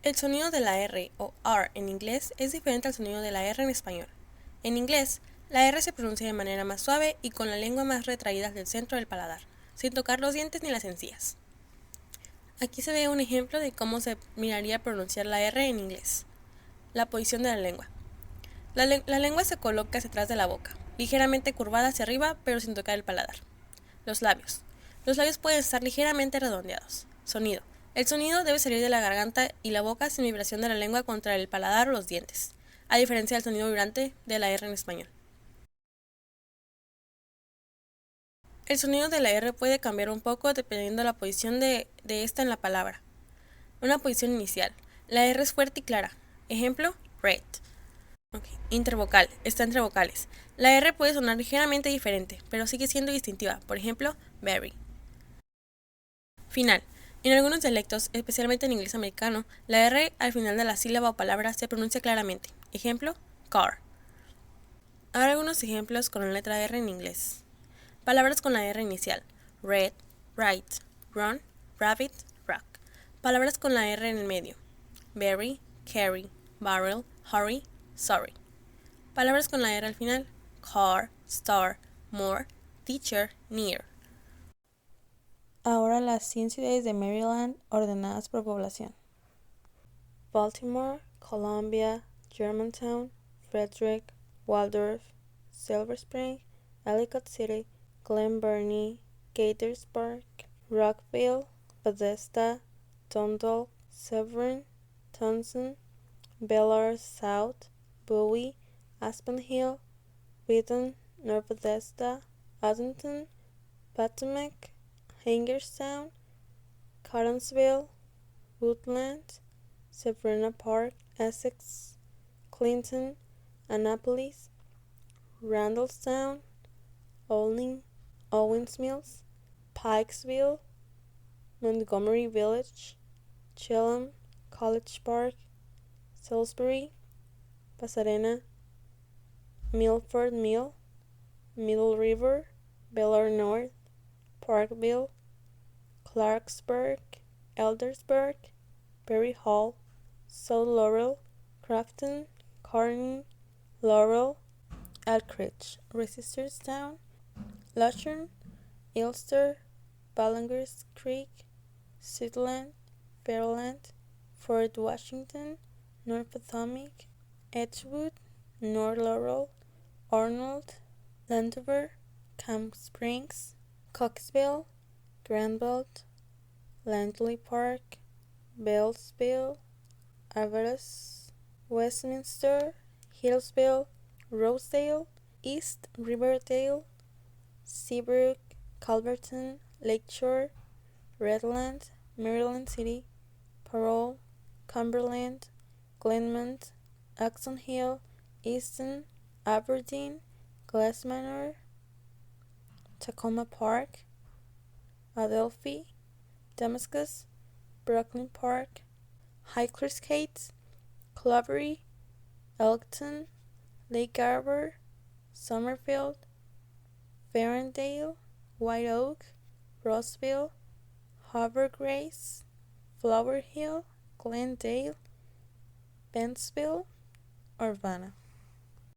El sonido de la R o R en inglés es diferente al sonido de la R en español. En inglés, la R se pronuncia de manera más suave y con la lengua más retraída del centro del paladar, sin tocar los dientes ni las encías. Aquí se ve un ejemplo de cómo se miraría pronunciar la R en inglés. La posición de la lengua. La lengua se coloca hacia atrás de la boca, ligeramente curvada hacia arriba pero sin tocar el paladar. Los labios. Los labios pueden estar ligeramente redondeados. Sonido. El sonido debe salir de la garganta y la boca sin vibración de la lengua contra el paladar o los dientes, a diferencia del sonido vibrante de la R en español. El sonido de la R puede cambiar un poco dependiendo de la posición de esta en la palabra. Una posición inicial. La R es fuerte y clara. Ejemplo, red. Intervocal. Está entre vocales. La R puede sonar ligeramente diferente, pero sigue siendo distintiva. Por ejemplo, very. Final. En algunos dialectos, especialmente en inglés americano, la R al final de la sílaba o palabra se pronuncia claramente. Ejemplo, car. Ahora algunos ejemplos con la letra R en inglés. Palabras con la R inicial. Red, right, run, rabbit, rock. Palabras con la R en el medio. Berry, carry, barrel, hurry, sorry. Palabras con la R al final. Car, star, more, teacher, near. Ahora las 100 ciudades de Maryland ordenadas por población. Baltimore, Columbia, Germantown, Frederick, Waldorf, Silver Spring, Ellicott City, Glen Burnie, Gaithersburg, Rockville, Bethesda, Dundalk, Severn, Townsend, Bellaire South, Bowie, Aspen Hill, Wheaton, North Bethesda, Addington, Potomac, Hagerstown, Cottonsville, Woodland, Severna Park, Essex, Clinton, Annapolis, Randallstown, Olney, Owens Mills, Pikesville, Montgomery Village, Chelm, College Park, Salisbury, Pasadena, Milford Mill, Middle River, Bellaire North, Parkville, Clarksburg, Eldersburg, Perry Hall, South Laurel, Crafton, Kearney, Laurel, Elkridge, Reisterstown, Lushern, Ulster, Ballingers Creek, Suitland, Fairland, Fort Washington, North Potomac, Edgewood, North Laurel, Arnold, Landover, Camp Springs, Coxville, Granville, Langley Park, Beltsville, Avarice, Westminster, Hillsville, Rosedale, East Riverdale, Seabrook, Calverton, Lakeshore, Redland, Maryland City, Parole, Cumberland, Glenmont, Oxon Hill, Easton, Aberdeen, Glass Manor, Tacoma Park, Adelphi, Damascus, Brooklyn Park, Highclere Heights, Clovery, Elkton, Lake Arbor, Summerfield, Ferndale, White Oak, Rossville, Harbor Grace, Flower Hill, Glendale, Pennsville, Urbana.